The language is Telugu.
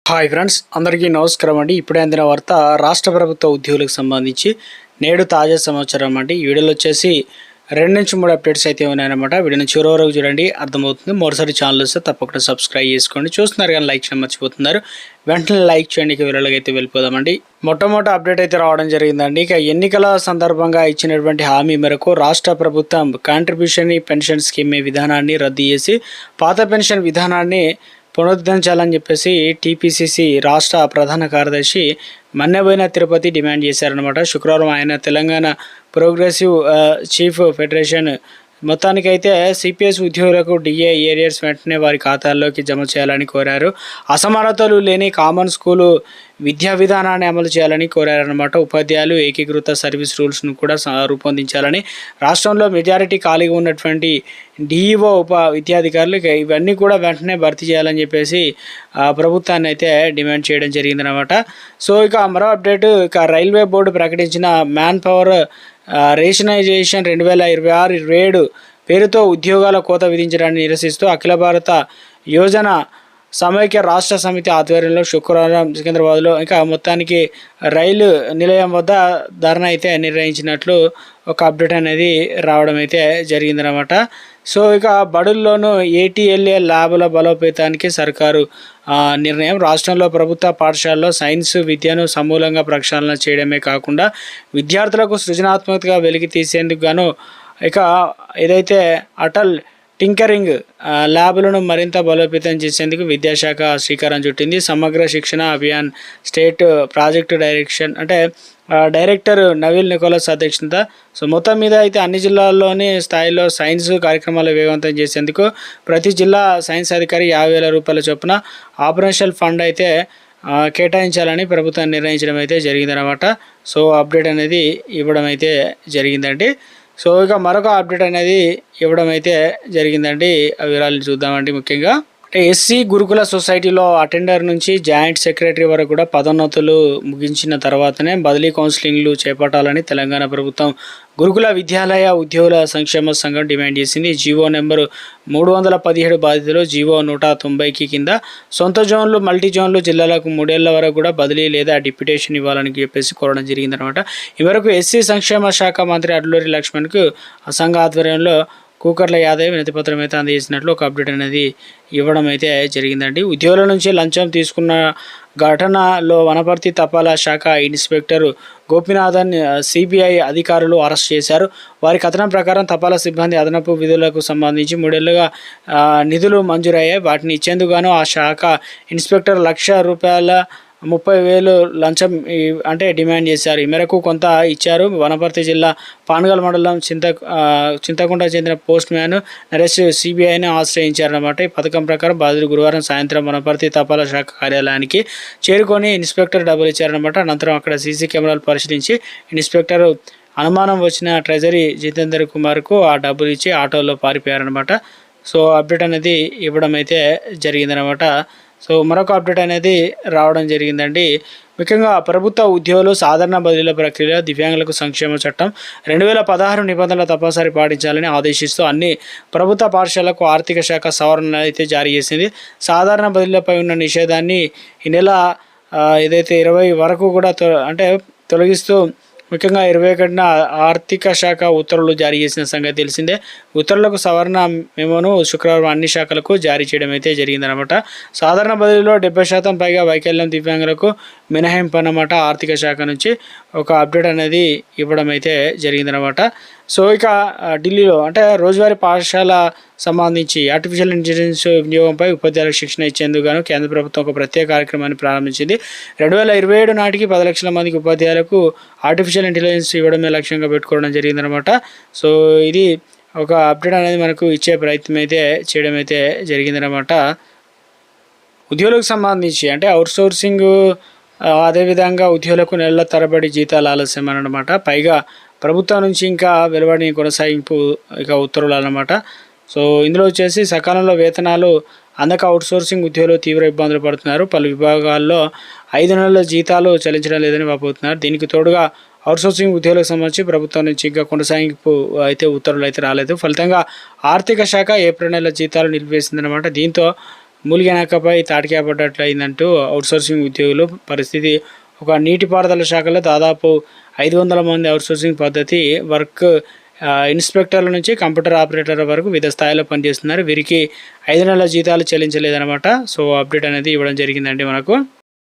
హాయ్ ఫ్రెండ్స్, అందరికీ నమస్కారం అండి. ఇప్పుడే అందిన వార్త రాష్ట్ర ప్రభుత్వ ఉద్యోగులకు సంబంధించి నేడు తాజా సమాచారం అండి. ఈ వీడియోలో వచ్చేసి 2 నుంచి 3 అప్డేట్స్ అయితే ఉన్నాయన్నమాట. వీడియోని చివరి వరకు చూడండి, అర్థమవుతుంది. మరోసారి ఛానల్ వస్తే తప్పకుండా సబ్స్క్రైబ్ చేసుకోండి. చూస్తున్నారు కానీ లైక్ చేయడం మర్చిపోతున్నారు. వెంటనే లైక్ చేయండి. వీడియోలోకి అయితే వెళ్ళిపోదామండి. మొట్టమొదటి అప్డేట్ అయితే రావడం జరిగిందండి. ఇక ఎన్నికల సందర్భంగా ఇచ్చినటువంటి హామీ మేరకు రాష్ట్ర ప్రభుత్వం కాంట్రిబ్యూషన్ పెన్షన్ స్కీమ్ విధానాన్ని రద్దు చేసి పాత పెన్షన్ విధానాన్ని పునరుద్ధరించాలని చెప్పేసి టీపీసీసీ రాష్ట్ర ప్రధాన కార్యదర్శి మన్నెబోయిన తిరుపతి డిమాండ్ చేశారనమాట. శుక్రవారం ఆయన తెలంగాణ ప్రోగ్రెసివ్ చీఫ్ ఫెడరేషన్ మొత్తానికైతే సిపిఎస్ ఉద్యోగులకు డిఏ ఏరియర్స్ వెంటనే వారి ఖాతాల్లోకి జమ చేయాలని కోరారు. అసమానతలు లేని కామన్ స్కూలు విద్యా విధానాన్ని అమలు చేయాలని కోరారనమాట. ఉపాధ్యాయులు ఏకీకృత సర్వీస్ రూల్స్ను కూడా రూపొందించాలని, రాష్ట్రంలో మెజారిటీ ఖాళీగా ఉన్నటువంటి డిఈఓ ఉప విద్యాధికారులు ఇవన్నీ కూడా వెంటనే భర్తీ చేయాలని చెప్పేసి ప్రభుత్వాన్ని అయితే డిమాండ్ చేయడం జరిగిందనమాట. సో ఇక మరో అప్డేట్, ఇక రైల్వే బోర్డు ప్రకటించిన మ్యాన్ పవర్ రేషనైజేషన్ 2026-27 పేరుతో ఉద్యోగాల కోత విధించడాన్ని నిరసిస్తూ అఖిల భారత యోజన సమైక్య రాష్ట్ర సమితి ఆధ్వర్యంలో శుక్రవారం సికింద్రాబాద్లో ఇంకా మొత్తానికి రైలు నిలయం వద్ద ధర్నా అయితే నిర్వహించినట్లు ఒక అప్డేట్ అనేది రావడం అయితే జరిగిందనమాట. సో ఇక బడుల్లోనూ ఏటీఎల్ఏ ల్యాబుల బలోపేతానికి సర్కారు నిర్ణయం. రాష్ట్రంలో ప్రభుత్వ పాఠశాలలో సైన్స్ విద్యను సమూలంగా ప్రక్షాళన చేయడమే కాకుండా విద్యార్థులకు సృజనాత్మకతగా వెలికి తీసేందుకు గాను ఇక ఏదైతే అటల్ టింకరింగ్ ల్యాబ్లను మరింత బలోపేతం చేసేందుకు విద్యాశాఖ శ్రీకారం చుట్టింది. Samagra Shiksha Abhiyan state project director Naveen Nicholas అధ్యక్షత. సో మొత్తం మీద అయితే అన్ని జిల్లాల్లోని స్థాయిలో సైన్స్ కార్యక్రమాలు వేగవంతం చేసేందుకు ప్రతి జిల్లా సైన్స్ అధికారి 50,000 రూపాయల చొప్పున ఆపరేషనల్ ఫండ్ అయితే కేటాయించాలని ప్రభుత్వం నిర్ణయించడం అయితే జరిగిందనమాట. సో అప్డేట్ అనేది ఇవ్వడం అయితే జరిగిందండి. సో ఇక మరొక అప్డేట్ అనేది ఇవ్వడం అయితే జరిగిందండి. ఆ వివరాలు చూద్దామండి. ముఖ్యంగా అంటే ఎస్సీ గురుకుల సొసైటీలో అటెండర్ నుంచి జాయింట్ సెక్రటరీ వరకు కూడా పదోన్నతులు ముగించిన తర్వాతనే బదిలీ కౌన్సిలింగ్లు చేపట్టాలని తెలంగాణ ప్రభుత్వం గురుకుల విద్యాలయ ఉద్యోగుల సంక్షేమ సంఘం డిమాండ్ చేసింది. జీవో నెంబరు 317 బాధితులు జీవో 190 కింద సొంత జోన్లు మల్టీ జోన్లు జిల్లాలకు 3 ఏళ్ల వరకు కూడా బదిలీ లేదా డిప్యుటేషన్ ఇవ్వాలని చెప్పేసి కోరడం జరిగిందనమాట. ఈ వరకు ఎస్సీ సంక్షేమ శాఖ మంత్రి అడ్లూరి లక్ష్మణ్కు ఆ సంఘ ఆధ్వర్యంలో కూకర్ల యాదవ్ వినతిపత్రం అయితే అందజేసినట్లు ఒక అప్డేట్ అనేది ఇవ్వడం అయితే జరిగిందండి. ఉద్యోగుల నుంచి లంచం తీసుకున్న ఘటనలో వనపర్తి తపాలా శాఖ ఇన్స్పెక్టర్ గోపినాథన్ సిబిఐ అధికారులు అరెస్ట్ చేశారు. వారి కథనం ప్రకారం తపాలా సిబ్బంది అదనపు విధులకు సంబంధించి 3 ఏళ్లుగా నిధులు మంజూరయ్యాయి. వాటిని ఇచ్చేందుకు గాను ఆ శాఖ ఇన్స్పెక్టర్ ₹1,30,000 లంచం అంటే డిమాండ్ చేశారు. ఈ మేరకు కొంత ఇచ్చారు. వనపర్తి జిల్లా పానగల్ మండలం చింతకుంట చెందిన పోస్ట్ మ్యాన్ నరేష్ సిబిఐని ఆశ్రయించారన్నమాట. ఈ పథకం ప్రకారం బాధితులు గురువారం సాయంత్రం వనపర్తి తపాలా శాఖ కార్యాలయానికి చేరుకొని ఇన్స్పెక్టర్ డబ్బులు ఇచ్చారన్నమాట. అనంతరం అక్కడ సీసీ కెమెరాలు పరిశీలించి ఇన్స్పెక్టర్ అనుమానం వచ్చిన ట్రెజరీ జితేందర్ కుమార్కు ఆ డబ్బులు ఇచ్చి ఆటోలో పారిపోయారనమాట. సో అప్డేట్ అనేది ఇవ్వడం అయితే జరిగిందనమాట. సో మరొక అప్డేట్ అనేది రావడం జరిగిందండి. ముఖ్యంగా ప్రభుత్వ ఉద్యోగులు సాధారణ బదిలీల ప్రక్రియలో దివ్యాంగులకు సంక్షేమ చట్టం 2016 నిబంధనలు తప్పనిసరి పాటించాలని ఆదేశిస్తూ అన్ని ప్రభుత్వ పాఠశాలకు ఆర్థిక శాఖ సవరణ అయితే జారీ చేసింది. సాధారణ బదిలీలపై ఉన్న నిషేధాన్ని ఈ నెల ఏదైతే 20 వరకు కూడా తొలగిస్తూ ముఖ్యంగా 21న ఆర్థిక శాఖ ఉత్తర్వులు జారీ చేసిన సంగతి తెలిసిందే. ఉత్తర్వులకు సవరణ మెమోను శుక్రవారం అన్ని శాఖలకు జారీ చేయడం అయితే జరిగిందనమాట. సాధారణ బదిలీలో 70% పైగా వైకల్యం దివ్యాంగులకు మినహాయింపు అన్నమాట. ఆర్థిక శాఖ నుంచి ఒక అప్డేట్ అనేది ఇవ్వడం అయితే జరిగిందనమాట. సో ఇక ఢిల్లీలో రోజువారీ పాఠశాల సంబంధించి ఆర్టిఫిషియల్ ఇంటెలిజెన్స్ వినియోగంపై ఉపాధ్యాయులకు శిక్షణ ఇచ్చేందుకు గాను కేంద్ర ప్రభుత్వం ఒక ప్రత్యేక కార్యక్రమాన్ని ప్రారంభించింది. 2027 నాటికి 10 లక్షల మందికి ఉపాధ్యాయులకు ఆర్టిఫిషియల్ ఇంటెలిజెన్స్ ఇవ్వడమే లక్ష్యంగా పెట్టుకోవడం జరిగిందనమాట. సో ఇది ఒక అప్డేట్ అనేది మనకు ఇచ్చే ప్రయత్నం అయితే చేయడం అయితే జరిగిందనమాట. ఉద్యోగులకు సంబంధించి అవుట్సోర్సింగ్ అదేవిధంగా ఉద్యోగులకు నెలల తరబడి జీతాలు ఆలస్యం అన్నమాట. పైగా ప్రభుత్వం నుంచి ఇంకా వెలువడిన కొనసాగింపు ఇక ఉత్తర్వులు అన్నమాట. సో ఇందులో వచ్చేసి సకాలంలో వేతనాలు అందక అవుట్సోర్సింగ్ ఉద్యోగులు తీవ్ర ఇబ్బందులు పడుతున్నారు. పలు విభాగాల్లో 5 నెలల జీతాలు చెల్లించడం లేదని వాపోతున్నారు. దీనికి తోడుగా అవుట్సోర్సింగ్ ఉద్యోగులకు సంబంధించి ప్రభుత్వం నుంచి ఇంకా కొనసాగింపు అయితే ఉత్తర్వులు అయితే రాలేదు. ఫలితంగా ఆర్థిక శాఖ ఏప్రిల్ నెల జీతాలు నిలిపివేసిందనమాట. దీంతో మూలిగనకపై తాటికా పడ్డట్లు అయిందంటూ అవుట్సోర్సింగ్ ఉద్యోగులు పరిస్థితి. ఒక నీటిపారుదల శాఖలో దాదాపు 500 మంది అవుట్సోర్సింగ్ పద్ధతి వర్క్ ఇన్స్పెక్టర్ల నుంచి కంప్యూటర్ ఆపరేటర్ల వరకు వివిధ స్థాయిలో పనిచేస్తున్నారు. వీరికి 5 నెలల జీతాలు చెల్లించలేదన్నమాట. సో అప్డేట్ అనేది ఇవ్వడం జరిగిందండి మనకు.